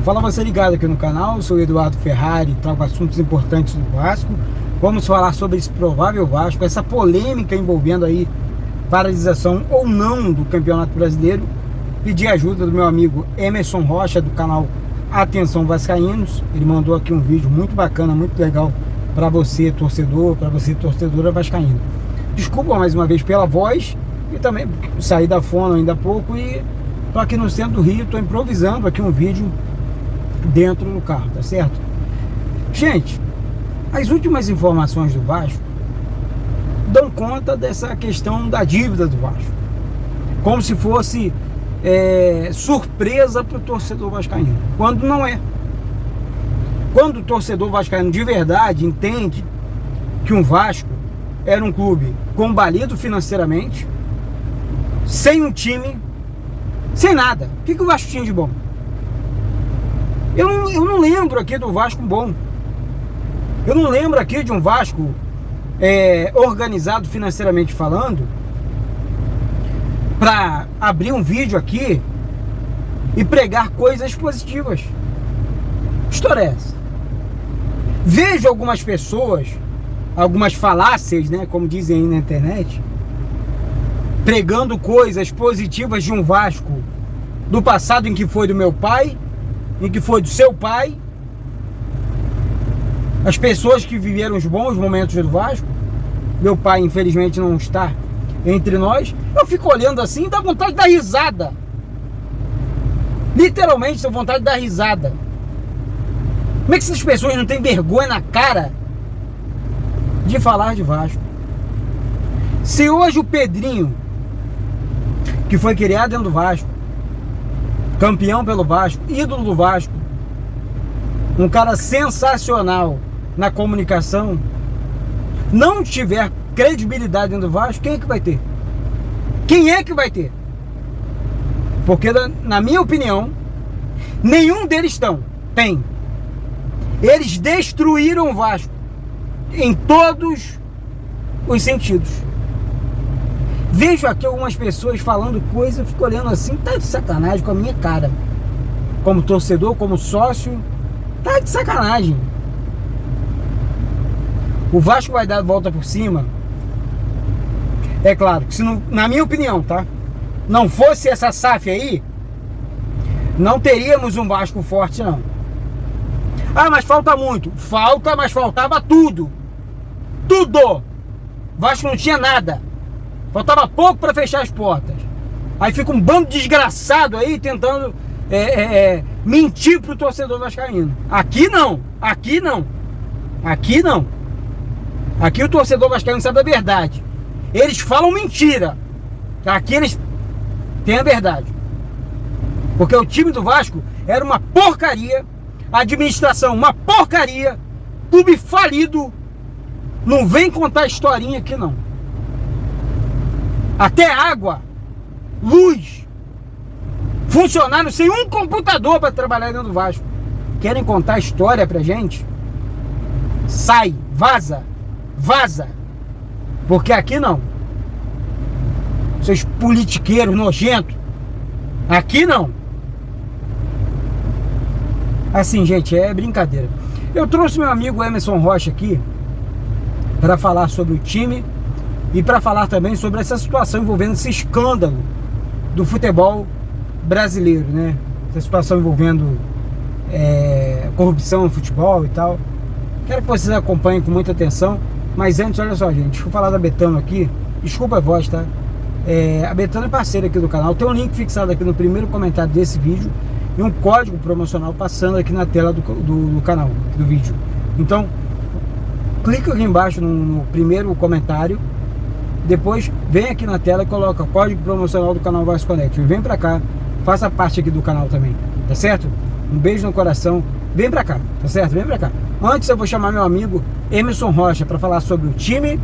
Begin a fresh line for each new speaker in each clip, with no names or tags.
Fala você ligado aqui no canal, eu sou o Eduardo Ferrari, trago assuntos importantes do Vasco. Vamos falar sobre esse provável Vasco, essa polêmica envolvendo aí paralisação ou não do Campeonato Brasileiro. Pedir ajuda do meu amigo Emerson Rocha, do canal Atenção Vascaínos. Ele mandou aqui um vídeo muito bacana, muito legal para você, torcedor, para você, torcedora vascaína. Desculpa mais uma vez pela voz e também saí da fono ainda há pouco e tô aqui no centro do Rio, tô improvisando aqui um vídeo dentro do carro, tá certo? Gente, as últimas informações do Vasco dão conta dessa questão da dívida do Vasco, como se fosse surpresa para o torcedor vascaíno, quando não é. Quando o torcedor vascaíno de verdade entende que um Vasco era um clube combalido financeiramente, sem um time, sem nada. O que o Vasco tinha de bom? Eu não lembro aqui do Vasco bom. Eu não lembro aqui de um Vasco organizado financeiramente falando, para abrir um vídeo aqui e pregar coisas positivas. Que história é essa? Vejo algumas pessoas, algumas falácias, né, como dizem aí na internet, pregando coisas positivas de um Vasco do passado, em que foi do meu pai, em que foi do seu pai, as pessoas que viveram os bons momentos do Vasco. Meu pai infelizmente não está entre nós. Eu fico olhando assim e dá vontade de dar risada. Literalmente dá vontade de dar risada. Como é que essas pessoas não têm vergonha na cara de falar de Vasco? Se hoje o Pedrinho, que foi criado dentro do Vasco, campeão pelo Vasco, ídolo do Vasco, um cara sensacional na comunicação, não tiver credibilidade dentro do Vasco, quem é que vai ter? Quem é que vai ter? Porque, na minha opinião, nenhum deles tem. Eles destruíram o Vasco em todos os sentidos. Vejo aqui algumas pessoas falando coisas, eu fico olhando assim, tá de sacanagem com a minha cara. Como torcedor, como sócio, tá de sacanagem. O Vasco vai dar a volta por cima. É claro que se não, na minha opinião, tá? Não fosse essa SAF aí, não teríamos um Vasco forte, não. Ah, mas falta muito. Falta, mas faltava tudo. Tudo! O Vasco não tinha nada. Faltava pouco para fechar as portas. Aí fica um bando desgraçado aí tentando mentir pro torcedor vascaíno. Aqui não. Aqui não. Aqui não. Aqui o torcedor vascaíno sabe a verdade. Eles falam mentira. Aqui eles têm a verdade. Porque o time do Vasco era uma porcaria. A administração uma porcaria. Clube falido. Não vem contar historinha aqui não. Até água, luz, funcionários sem um computador para trabalhar dentro do Vasco. Querem contar história pra gente? Sai, vaza, vaza. Porque aqui não. Seus politiqueiros nojentos. Aqui não. Assim, gente, é brincadeira. Eu trouxe meu amigo Emerson Rocha aqui para falar sobre o time e para falar também sobre essa situação envolvendo esse escândalo do futebol brasileiro, né? Essa situação envolvendo corrupção no futebol e tal. Quero que vocês acompanhem com muita atenção. Mas antes, olha só, gente, deixa eu falar da Betano aqui. Desculpa a voz, tá? A Betano é parceira aqui do canal. Tem um link fixado aqui no primeiro comentário desse vídeo e um código promocional passando aqui na tela do canal, do vídeo. Então, clica aqui embaixo no primeiro comentário. Depois vem aqui na tela e coloca código promocional do canal Vasco Connect. Vem pra cá, faça parte aqui do canal também, tá certo? Um beijo no coração, vem pra cá, tá certo? Vem pra cá. Antes eu vou chamar meu amigo Emerson Rocha para falar sobre o time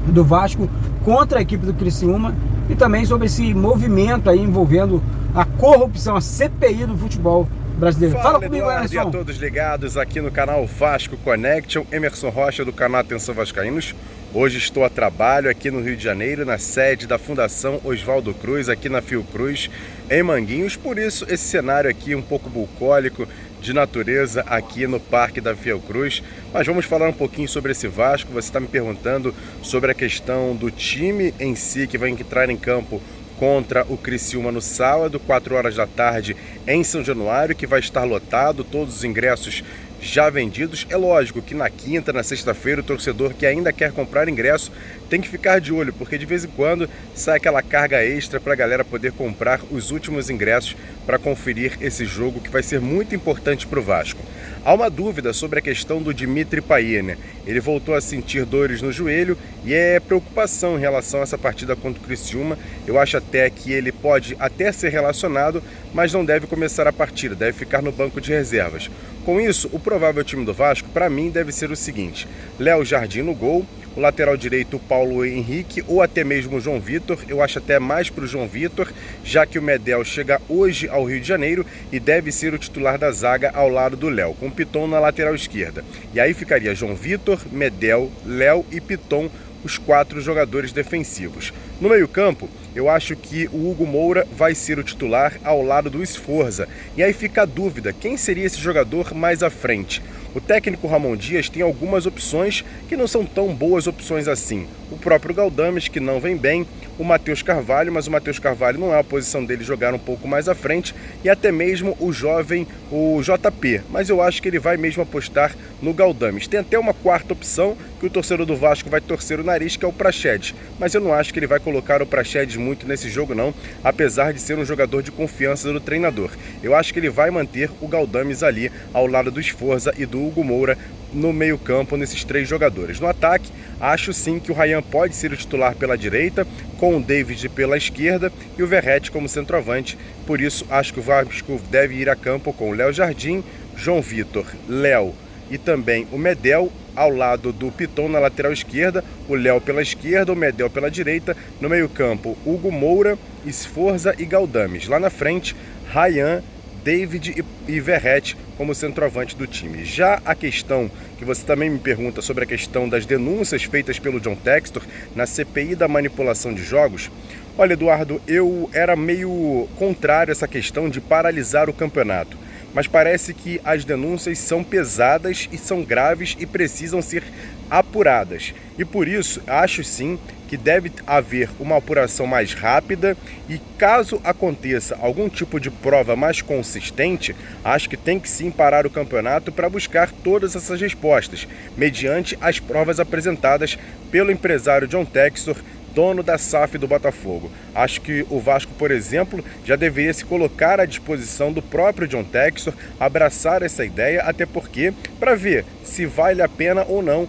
do Vasco contra a equipe do Criciúma e também sobre esse movimento aí envolvendo a corrupção, a CPI do futebol brasileiro. Fala comigo, Emerson.
E a todos ligados aqui no canal Vasco Connection, Emerson Rocha do canal Atenção Vascaínos. Hoje estou a trabalho aqui no Rio de Janeiro, na sede da Fundação Oswaldo Cruz, aqui na Fiocruz, em Manguinhos. Por isso, esse cenário aqui um pouco bucólico, de natureza, aqui no Parque da Fiocruz. Mas vamos falar um pouquinho sobre esse Vasco. Você está me perguntando sobre a questão do time em si, que vai entrar em campo contra o Criciúma no sábado, 4 horas da tarde, em São Januário, que vai estar lotado, todos os ingressos já vendidos. É lógico que na quinta, na sexta-feira, o torcedor que ainda quer comprar ingresso tem que ficar de olho, porque de vez em quando sai aquela carga extra para a galera poder comprar os últimos ingressos para conferir esse jogo que vai ser muito importante para o Vasco. Há uma dúvida sobre a questão do Dimitri Payet. Ele voltou a sentir dores no joelho e é preocupação em relação a essa partida contra o Criciúma. Eu acho até que ele pode até ser relacionado, mas não deve começar a partida, deve ficar no banco de reservas. Com isso, o provável time do Vasco, para mim, deve ser o seguinte: Léo Jardim no gol, o lateral direito Paulo Henrique ou até mesmo o João Vitor. Eu acho até mais para o João Vitor, já que o Medel chega hoje ao Rio de Janeiro e deve ser o titular da zaga ao lado do Léo, com Piton na lateral esquerda. E aí ficaria João Vitor, Medel, Léo e Piton, os 4 jogadores defensivos. No meio-campo, eu acho que o Hugo Moura vai ser o titular ao lado do Sforza. E aí fica a dúvida, quem seria esse jogador mais à frente? O técnico Ramon Dias tem algumas opções que não são tão boas opções assim. O próprio Galdames, que não vem bem, o Matheus Carvalho, mas o Matheus Carvalho não é a posição dele jogar um pouco mais à frente, e até mesmo o jovem, o JP, mas eu acho que ele vai mesmo apostar no Galdames. Tem até uma quarta opção que o torcedor do Vasco vai torcer o nariz, que é o Praxedes, mas eu não acho que ele vai colocar o Praxedes muito nesse jogo não, apesar de ser um jogador de confiança do treinador. Eu acho que ele vai manter o Galdames ali ao lado do Sforza e do Hugo Moura no meio campo, nesses 3 jogadores. No ataque, acho sim que o Ryan pode ser o titular pela direita, com o David pela esquerda e o Verratti como centroavante. Por isso, acho que o Vasco deve ir a campo com o Léo Jardim, João Vitor, Léo e também o Medel ao lado do Piton na lateral esquerda, o Léo pela esquerda, o Medel pela direita. No meio campo, Hugo Moura, Sforza e Galdames. Lá na frente, Ryan, David e Verratti como centroavante do time. Já a questão que você também me pergunta sobre a questão das denúncias feitas pelo John Textor na CPI da manipulação de jogos. Olha, Eduardo, eu era meio contrário a essa questão de paralisar o campeonato, mas parece que as denúncias são pesadas e são graves e precisam ser apuradas. E por isso, acho sim que deve haver uma apuração mais rápida e caso aconteça algum tipo de prova mais consistente, acho que tem que sim parar o campeonato para buscar todas essas respostas, mediante as provas apresentadas pelo empresário John Textor, dono da SAF do Botafogo. Acho que o Vasco, por exemplo, já deveria se colocar à disposição do próprio John Textor, abraçar essa ideia, até porque, para ver se vale a pena ou não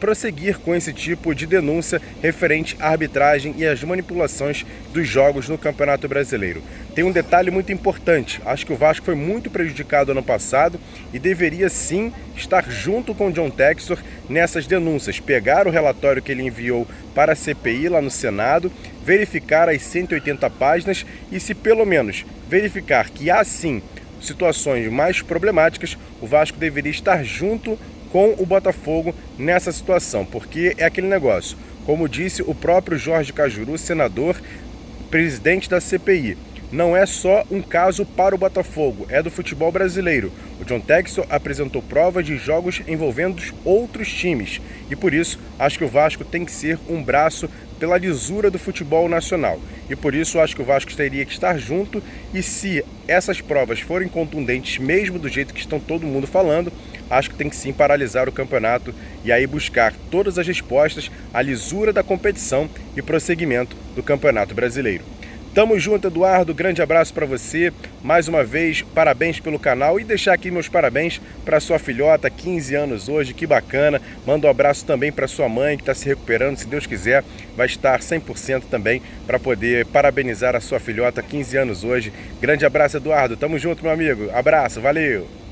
prosseguir com esse tipo de denúncia referente à arbitragem e às manipulações dos jogos no Campeonato Brasileiro. Tem um detalhe muito importante: acho que o Vasco foi muito prejudicado ano passado e deveria sim estar junto com o John Textor nessas denúncias, pegar o relatório que ele enviou para a CPI lá no Senado, verificar as 180 páginas e, se pelo menos verificar que há sim situações mais problemáticas, o Vasco deveria estar junto com o Botafogo nessa situação, porque é aquele negócio, como disse o próprio Jorge Cajuru, senador, presidente da CPI, não é só um caso para o Botafogo, é do futebol brasileiro. O John Textor apresentou provas de jogos envolvendo outros times e por isso acho que o Vasco tem que ser um braço pela lisura do futebol nacional. E por isso acho que o Vasco teria que estar junto e se essas provas forem contundentes, mesmo do jeito que estão todo mundo falando, acho que tem que sim paralisar o campeonato e aí buscar todas as respostas à lisura da competição e prosseguimento do Campeonato Brasileiro. Tamo junto, Eduardo, grande abraço para você, mais uma vez, parabéns pelo canal e deixar aqui meus parabéns para sua filhota, 15 anos hoje, que bacana. Manda um abraço também para sua mãe que está se recuperando, se Deus quiser, vai estar 100% também para poder parabenizar a sua filhota, 15 anos hoje. Grande abraço, Eduardo, tamo junto, meu amigo, abraço, valeu!